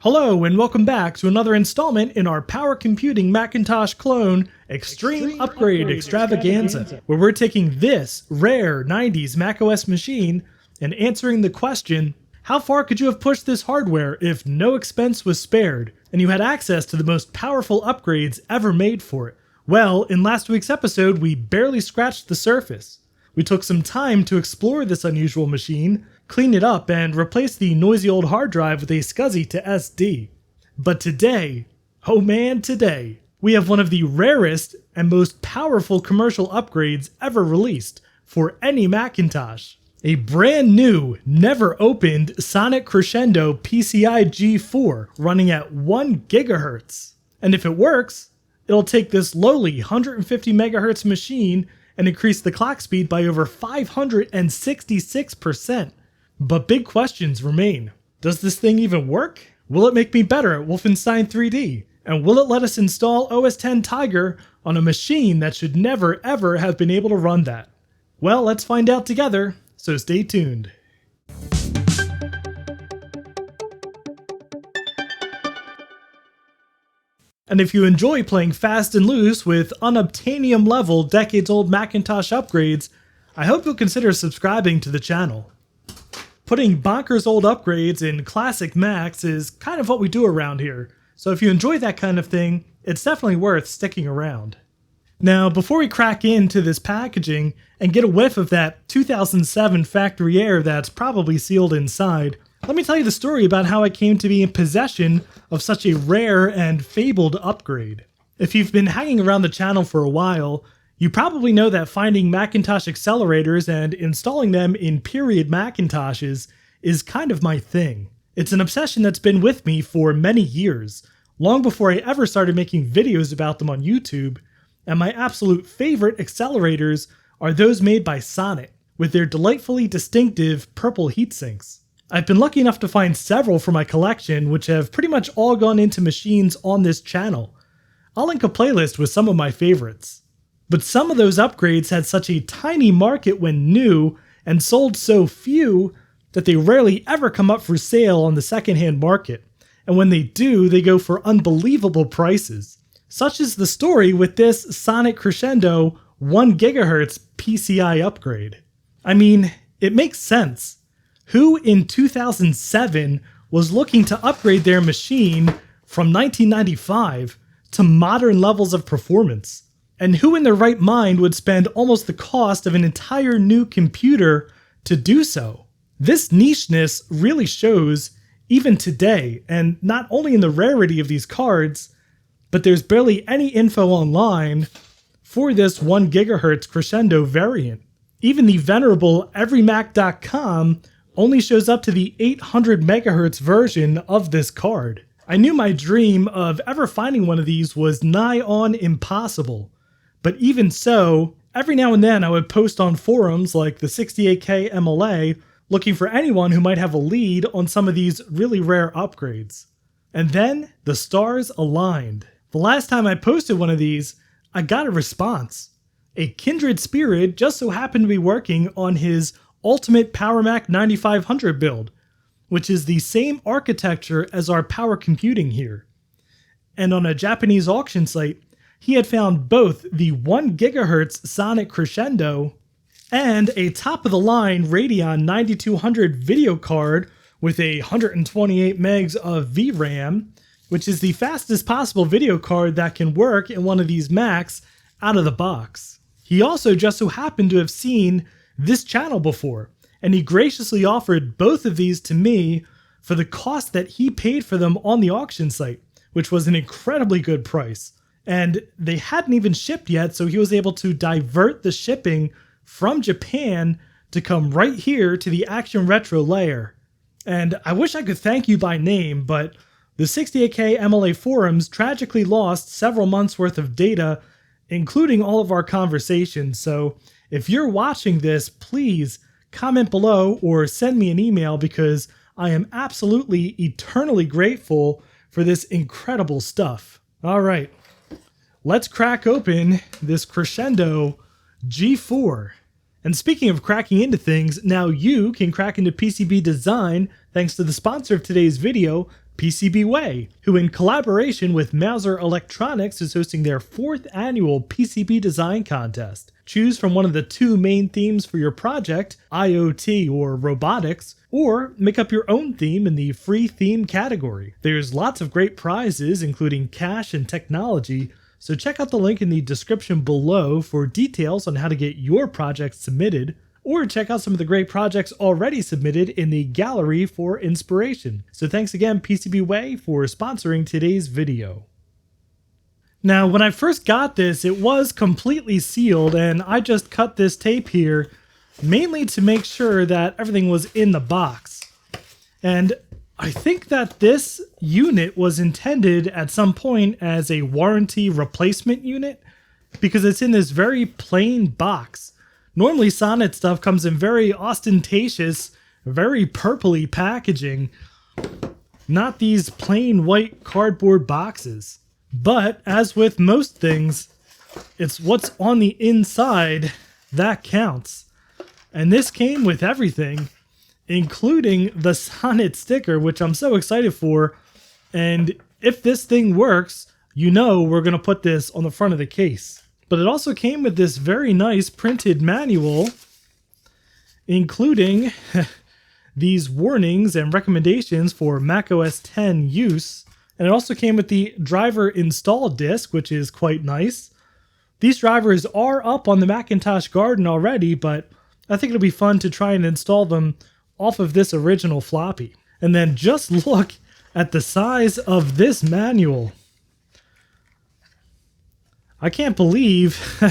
Hello and welcome back to another installment in our Power Computing Macintosh CLONE Extreme Upgrade Extravaganza, where we're taking this rare 90s macOS machine and answering the question, how far could you have pushed this hardware if no expense was spared and you had access to the most powerful upgrades ever made for it? Well, in last week's episode, we barely scratched the surface. We took some time to explore this unusual machine, clean it up, and replace the noisy old hard drive with a SCSI to SD. But today, oh man, today, we have one of the rarest and most powerful commercial upgrades ever released for any Macintosh. A brand new, never opened Sonic Crescendo PCI G4 running at 1 GHz. And if it works, it'll take this lowly 150 MHz machine and increase the clock speed by over 566%. But big questions remain. Does this thing even work? Will it make me better at Wolfenstein 3D? And will it let us install OS X Tiger on a machine that should never ever have been able to run that? Well, let's find out together, so stay tuned. And if you enjoy playing fast and loose with unobtainium level decades-old Macintosh upgrades, I hope you'll consider subscribing to the channel. Putting bonkers old upgrades in classic Macs is kind of what we do around here, so if you enjoy that kind of thing, it's definitely worth sticking around. Now, before we crack into this packaging and get a whiff of that 2007 factory air that's probably sealed inside, let me tell you the story about how I came to be in possession of such a rare and fabled upgrade. If you've been hanging around the channel for a while, you probably know that finding Macintosh accelerators and installing them in period Macintoshes is kind of my thing. It's an obsession that's been with me for many years, long before I ever started making videos about them on YouTube, and my absolute favorite accelerators are those made by Sonic, with their delightfully distinctive purple heatsinks. I've been lucky enough to find several for my collection, which have pretty much all gone into machines on this channel. I'll link a playlist with some of my favorites. But some of those upgrades had such a tiny market when new, and sold so few, that they rarely ever come up for sale on the secondhand market. And when they do, they go for unbelievable prices. Such is the story with this Sonic Crescendo 1 GHz PCI upgrade. I mean, it makes sense. Who in 2007 was looking to upgrade their machine from 1995 to modern levels of performance? And who in their right mind would spend almost the cost of an entire new computer to do so? This nicheness really shows even today, and not only in the rarity of these cards, but there's barely any info online for this 1 GHz Crescendo variant. Even the venerable everymac.com only shows up to the 800 MHz version of this card. I knew my dream of ever finding one of these was nigh on impossible, but even so, every now and then I would post on forums like the 68K MLA looking for anyone who might have a lead on some of these really rare upgrades. And then the stars aligned. The last time I posted one of these, I got a response. A kindred spirit just so happened to be working on his Ultimate Power Mac 9500 build, which is the same architecture as our Power Computing here. And on a Japanese auction site, he had found both the 1 GHz Sonic Crescendo and a top-of-the-line Radeon 9200 video card with a 128 megs of VRAM, which is the fastest possible video card that can work in one of these Macs out of the box. He also just so happened to have seen this channel before, and he graciously offered both of these to me for the cost that he paid for them on the auction site, which was an incredibly good price. And they hadn't even shipped yet, so he was able to divert the shipping from Japan to come right here to the Action Retro lair. And I wish I could thank you by name, but the 68K MLA forums tragically lost several months worth of data, including all of our conversations, so if you're watching this, please comment below or send me an email because I am absolutely eternally grateful for this incredible stuff. All right, let's crack open this Crescendo G4. And speaking of cracking into things, now you can crack into PCB design thanks to the sponsor of today's video, PCBWay, who in collaboration with Mouser Electronics is hosting their 4th annual PCB design contest. Choose from one of the 2 main themes for your project, IoT or robotics, or make up your own theme in the free theme category. There's lots of great prizes, including cash and technology, so check out the link in the description below for details on how to get your project submitted, or check out some of the great projects already submitted in the gallery for inspiration. So thanks again PCBWay for sponsoring today's video. Now, when I first got this, it was completely sealed, and I just cut this tape here mainly to make sure that everything was in the box. And I think that this unit was intended at some point as a warranty replacement unit because it's in this very plain box. Normally, Sonnet stuff comes in very ostentatious, very purpley packaging, not these plain white cardboard boxes. But as with most things, it's what's on the inside that counts. And this came with everything, including the Sonnet sticker, which I'm so excited for. And if this thing works, you know we're going to put this on the front of the case. But it also came with this very nice printed manual, including these warnings and recommendations for macOS 10 use. And it also came with the driver install disk, which is quite nice. These drivers are up on the Macintosh Garden already, but I think it'll be fun to try and install them off of this original floppy. And then just look at the size of this manual. I can't believe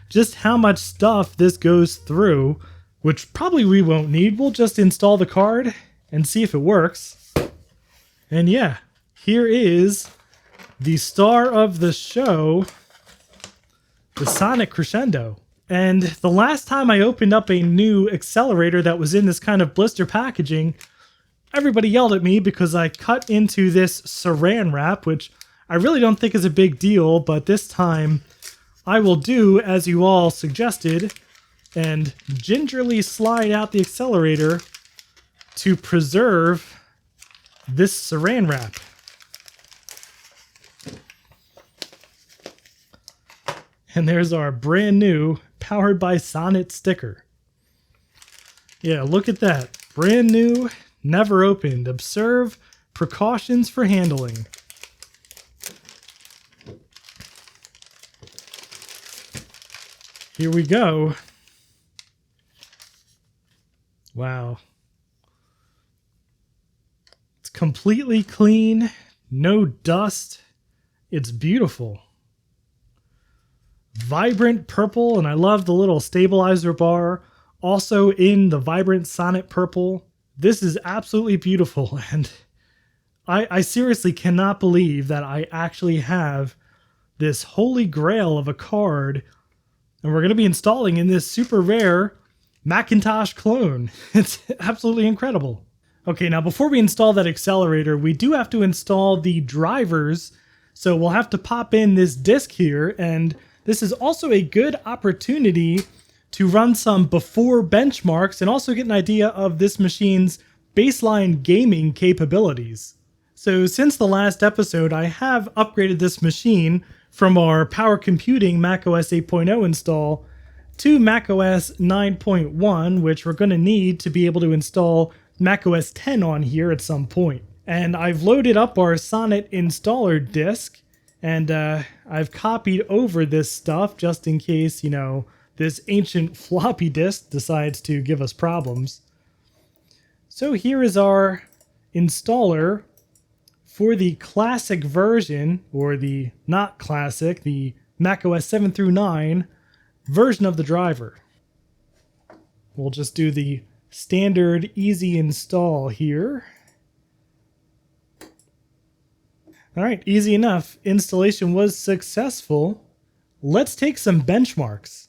just how much stuff this goes through, which probably we won't need. We'll just install the card and see if it works. And yeah, here is the star of the show, the Sonic Crescendo. And the last time I opened up a new accelerator that was in this kind of blister packaging, everybody yelled at me because I cut into this saran wrap, which I really don't think is a big deal, but this time I will do as you all suggested and gingerly slide out the accelerator to preserve this saran wrap. And there's our brand new Powered by Sonnet sticker. Yeah, look at that. Brand new, never opened. Observe precautions for handling. Here we go. Wow. It's completely clean, no dust. It's beautiful. Vibrant purple, and I love the little stabilizer bar. Also in the vibrant Sonnet purple. This is absolutely beautiful, and I seriously cannot believe that I actually have this holy grail of a card, and we're going to be installing in this super rare Macintosh clone. It's absolutely incredible. Okay, now before we install that accelerator, we do have to install the drivers, so we'll have to pop in this disk here, and this is also a good opportunity to run some before benchmarks and also get an idea of this machine's baseline gaming capabilities. So since the last episode, I have upgraded this machine from our Power Computing macOS 8.0 install to macOS 9.1, which we're going to need to be able to install macOS 10 on here at some point. And I've loaded up our Sonnet installer disk, and I've copied over this stuff just in case, this ancient floppy disk decides to give us problems. So here is our installer for the classic version, or the not classic, the macOS 7 through 9 version of the driver. We'll just do the standard easy install here. Alright, easy enough. Installation was successful. Let's take some benchmarks.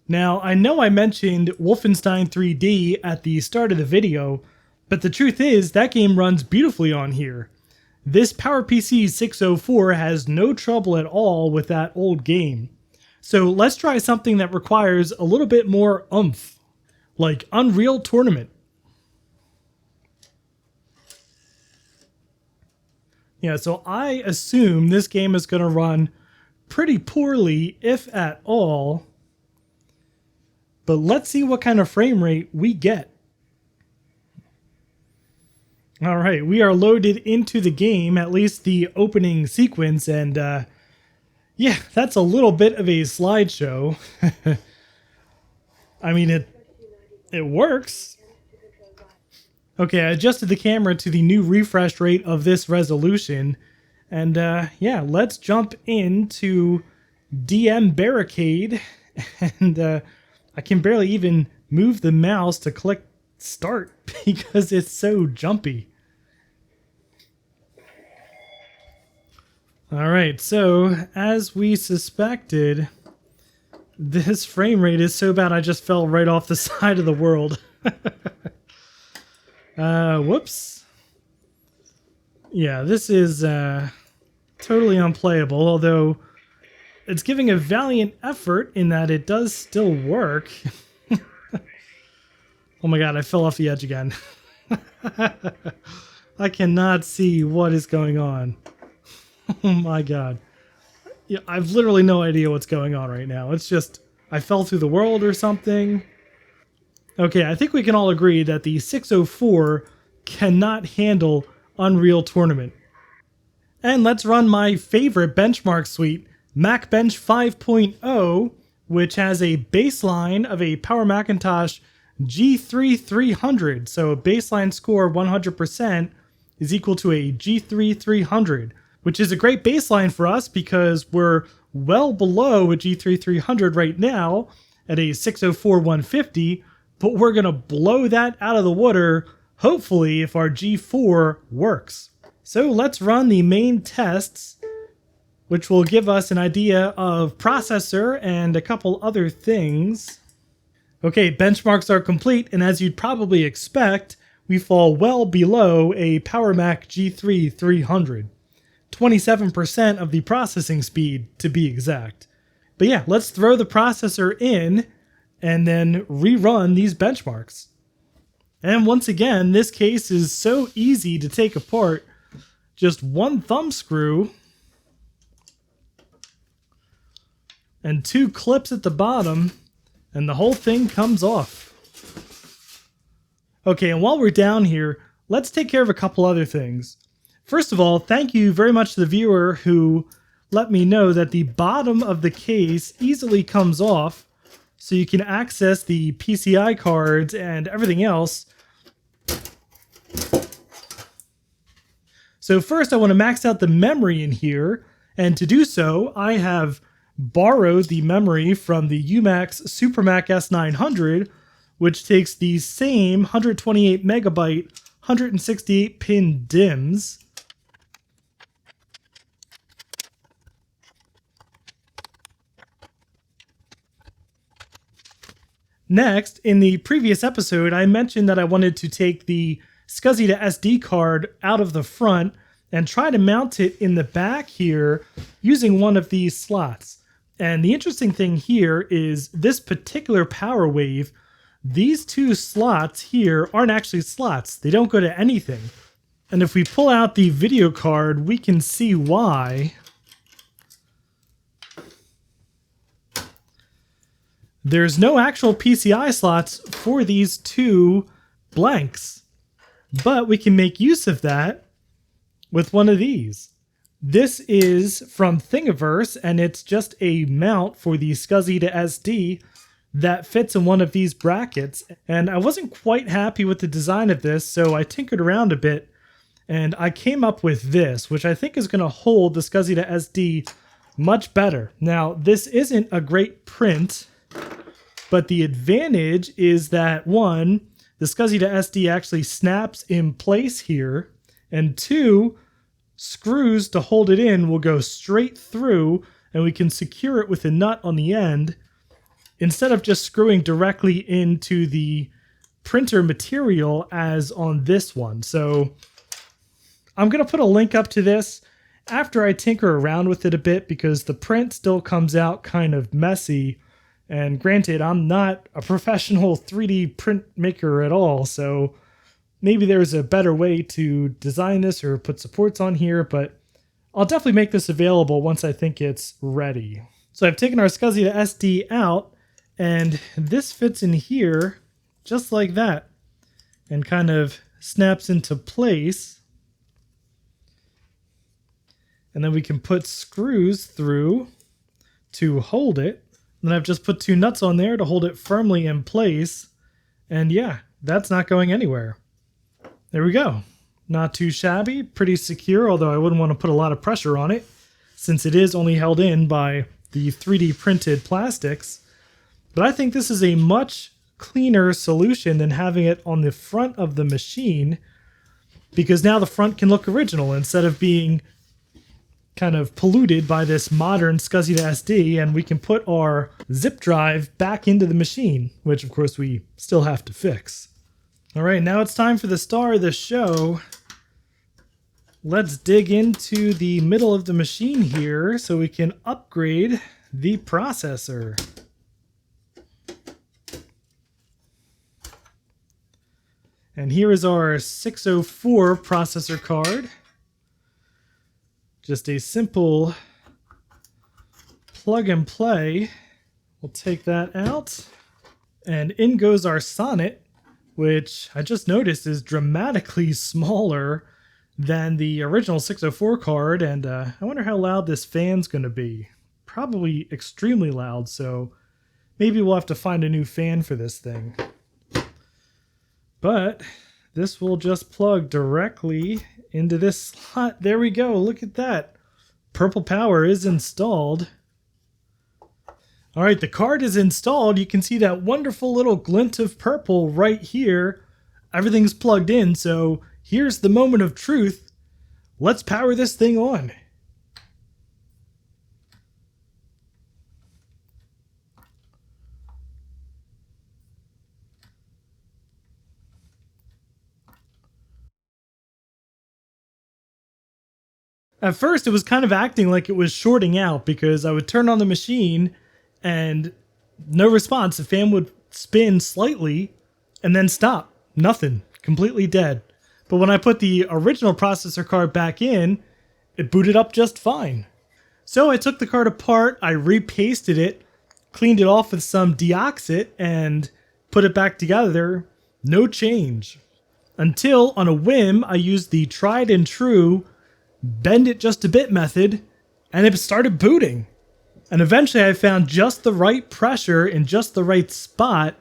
Now, I know I mentioned Wolfenstein 3D at the start of the video, but the truth is that game runs beautifully on here. This PowerPC 604 has no trouble at all with that old game. So let's try something that requires a little bit more oomph, like Unreal Tournament. Yeah, so I assume this game is going to run pretty poorly, if at all. But let's see what kind of frame rate we get. All right, we are loaded into the game, at least the opening sequence, and yeah, that's a little bit of a slideshow. I mean, it works. Okay, I adjusted the camera to the new refresh rate of this resolution, and yeah, let's jump into DM Barricade, and I can barely even move the mouse to click start because it's so jumpy. All right, so as we suspected, this frame rate is so bad I just fell right off the side of the world. Whoops. Yeah, this is totally unplayable, although it's giving a valiant effort in that it does still work. Oh my god, I fell off the edge again. I cannot see what is going on. Oh my god. Yeah, I've literally no idea what's going on right now. It's just, I fell through the world or something. Okay, I think we can all agree that the 604 cannot handle Unreal Tournament. And let's run my favorite benchmark suite, MacBench 5.0, which has a baseline of a Power Macintosh G3 300. So a baseline score 100% is equal to a G3 300, which is a great baseline for us because we're well below a G3 300 right now at a 604 150, but we're going to blow that out of the water, hopefully, if our G4 works. So let's run the main tests, which will give us an idea of processor and a couple other things. Okay, benchmarks are complete, and as you'd probably expect, we fall well below a Power Mac G3 300. 27% of the processing speed, to be exact. But yeah, let's throw the processor in and then rerun these benchmarks. And once again, this case is so easy to take apart. Just one thumb screw and two clips at the bottom, and the whole thing comes off. Okay, and while we're down here, let's take care of a couple other things. First of all, thank you very much to the viewer who let me know that the bottom of the case easily comes off, so you can access the PCI cards and everything else. So first I want to max out the memory in here, and to do so I have borrowed the memory from the UMax SuperMac S900, which takes the same 128 megabyte 168 pin DIMMs. Next, in the previous episode, I mentioned that I wanted to take the SCSI to SD card out of the front and try to mount it in the back here using one of these slots. And the interesting thing here is this particular power wave, these two slots here aren't actually slots. They don't go to anything. And if we pull out the video card, we can see why. There's no actual PCI slots for these two blanks, but we can make use of that with one of these. This is from Thingiverse, and it's just a mount for the SCSI to SD that fits in one of these brackets. And I wasn't quite happy with the design of this, so I tinkered around a bit, and I came up with this, which I think is going to hold the SCSI to SD much better. Now, this isn't a great print, but the advantage is that, one, the SCSI to SD actually snaps in place here, and two, screws to hold it in will go straight through, and we can secure it with a nut on the end instead of just screwing directly into the printer material as on this one. So I'm going to put a link up to this after I tinker around with it a bit, because the print still comes out kind of messy. And granted, I'm not a professional 3D print maker at all, so maybe there's a better way to design this or put supports on here, but I'll definitely make this available once I think it's ready. So I've taken our SCSI to SD out, and this fits in here just like that and kind of snaps into place. And then we can put screws through to hold it. And then I've just put 2 nuts on there to hold it firmly in place. And yeah, that's not going anywhere. There we go. Not too shabby, pretty secure, although I wouldn't want to put a lot of pressure on it since it is only held in by the 3D printed plastics. But I think this is a much cleaner solution than having it on the front of the machine, because now the front can look original instead of being kind of polluted by this modern SCSI to SD, and we can put our zip drive back into the machine, which of course we still have to fix. All right, now it's time for the star of the show. Let's dig into the middle of the machine here so we can upgrade the processor. And here is our 604 processor card. Just a simple plug and play. We'll take that out. And in goes our Sonnet, which I just noticed is dramatically smaller than the original 604 card. And I wonder how loud this fan's going to be. Probably extremely loud, so maybe we'll have to find a new fan for this thing. But this will just plug directly into this slot. There we go. Look at that. Purple power is installed. All right, the card is installed. You can see that wonderful little glint of purple right here. Everything's plugged in, so here's the moment of truth. Let's power this thing on. At first, it was kind of acting like it was shorting out because I would turn on the machine and no response. The fan would spin slightly and then stop. Nothing. Completely dead. But when I put the original processor card back in, it booted up just fine. So I took the card apart, I repasted it, cleaned it off with some deoxit, and put it back together. No change. Until, on a whim, I used the tried and true bend it just a bit method, and it started booting. And eventually I found just the right pressure in just the right spot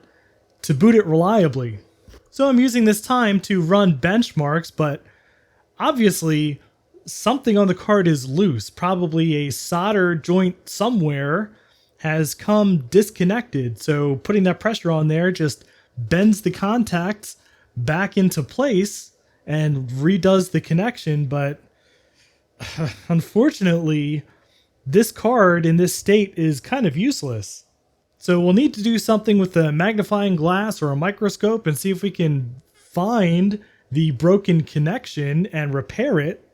to boot it reliably. So I'm using this time to run benchmarks, but obviously something on the card is loose. Probably a solder joint somewhere has come disconnected. So putting that pressure on there just bends the contacts back into place and redoes the connection, but unfortunately, this card in this state is kind of useless. So we'll need to do something with a magnifying glass or a microscope and see if we can find the broken connection and repair it.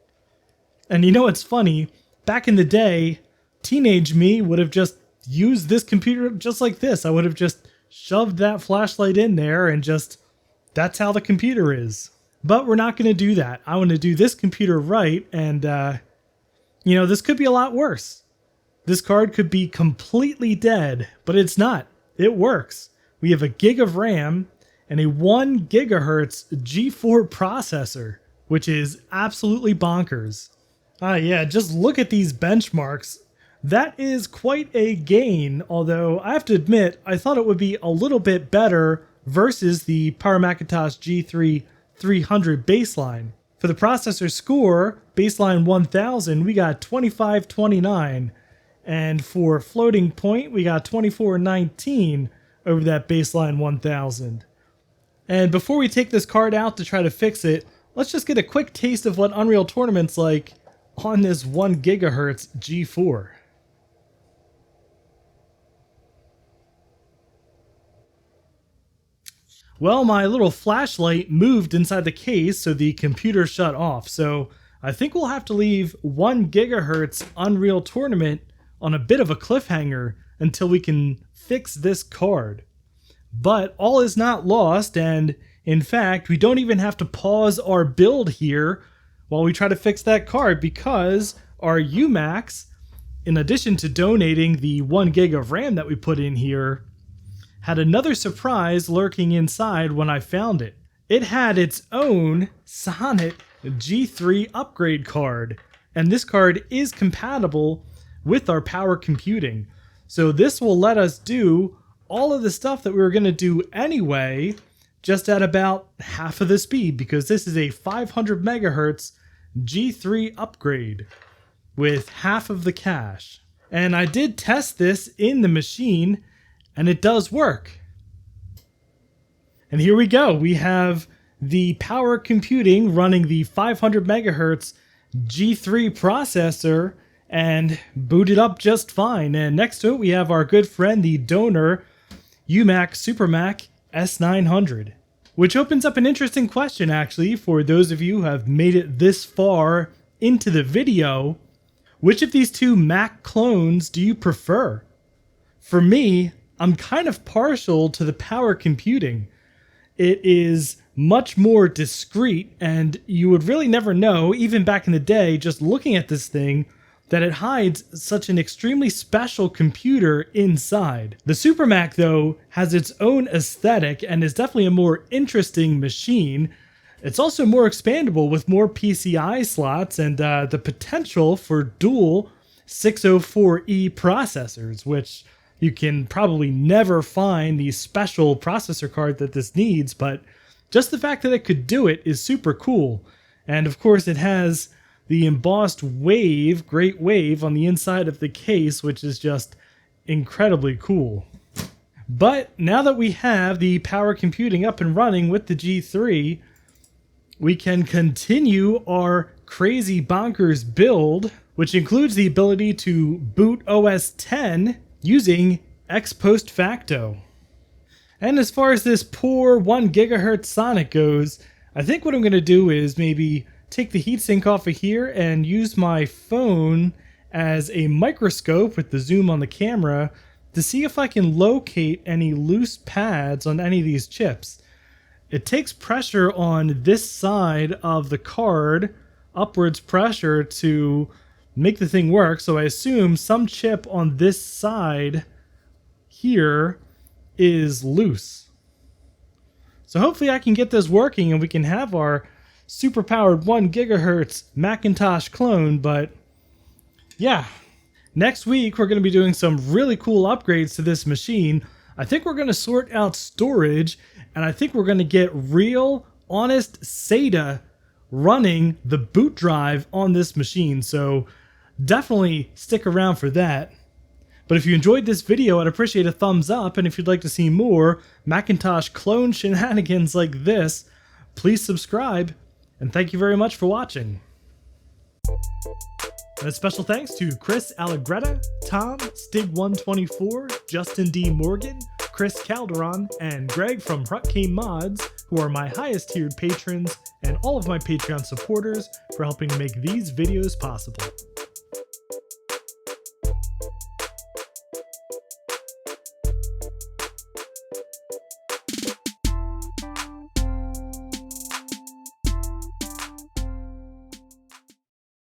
And you know what's funny? Back in the day, teenage me would have just used this computer just like this. I would have just shoved that flashlight in there and just, that's how the computer is. But we're not going to do that. I want to do this computer right, and, this could be a lot worse. This card could be completely dead, but it's not. It works. We have a gig of RAM and a 1 gigahertz G4 processor, which is absolutely bonkers. Yeah, just look at these benchmarks. That is quite a gain, although I have to admit, I thought it would be a little bit better versus the Power Macintosh G3 300 baseline. For the processor score, baseline 1000, we got 2529. And for floating point, we got 2419 over that baseline 1000. And before we take this card out to try to fix it, let's just get a quick taste of what Unreal Tournament's like on this 1 gigahertz G4. Well, my little flashlight moved inside the case, so the computer shut off. So I think we'll have to leave 1 gigahertz Unreal Tournament on a bit of a cliffhanger until we can fix this card. But all is not lost, and In fact, we don't even have to pause our build here while we try to fix that card, because our UMax, in addition to donating the 1 gig of RAM that we put in here, had another surprise lurking inside when I found it. It had its own Sonnet G3 upgrade card, and this card is compatible with our Power Computing. So this will let us do all of the stuff that we were going to do anyway, just at about half of the speed, because this is a 500 megahertz G3 upgrade with half of the cache. And I did test this in the machine, and it does work. And here we go. We have the Power Computing running the 500 megahertz G3 processor and booted up just fine. And next to it, we have our good friend, the donor UMax SuperMac S900. Which opens up an interesting question, actually, for those of you who have made it this far into the video. Which of these two Mac clones do you prefer? For me, I'm kind of partial to the Power Computing. It is much more discreet, and you would really never know, even back in the day, just looking at this thing, that it hides such an extremely special computer inside. The SuperMac, though, has its own aesthetic and is definitely a more interesting machine. It's also more expandable with more PCI slots and the potential for dual 604E processors, which you can probably never find the special processor card that this needs, but just the fact that it could do it is super cool. And of course it has the embossed wave, Great Wave, on the inside of the case, which is just incredibly cool. But now that we have the Power Computing up and running with the G3, we can continue our crazy bonkers build, which includes the ability to boot OS X using X post facto. And as far as this poor 1 gigahertz Sonnet goes, I think what I'm going to do is maybe take the heatsink off of here and use my phone as a microscope with the zoom on the camera to see if I can locate any loose pads on any of these chips. It takes pressure on this side of the card, upwards pressure, to make the thing work, so I assume some chip on this side here is loose. So hopefully I can get this working and we can have our super powered 1 gigahertz Macintosh clone. But yeah, next week we're going to be doing some really cool upgrades to this machine. I think we're going to sort out storage, and I think we're going to get real, honest SATA running the boot drive on this machine. So definitely stick around for that. But if you enjoyed this video, I'd appreciate a thumbs up, and if you'd like to see more Macintosh clone shenanigans like this, please subscribe, and thank you very much for watching. And a special thanks to Chris Allegretta, Tom, Stig124, Justin D. Morgan, Chris Calderon, and Greg from Hurricane Mods, who are my highest tiered patrons, and all of my Patreon supporters for helping make these videos possible.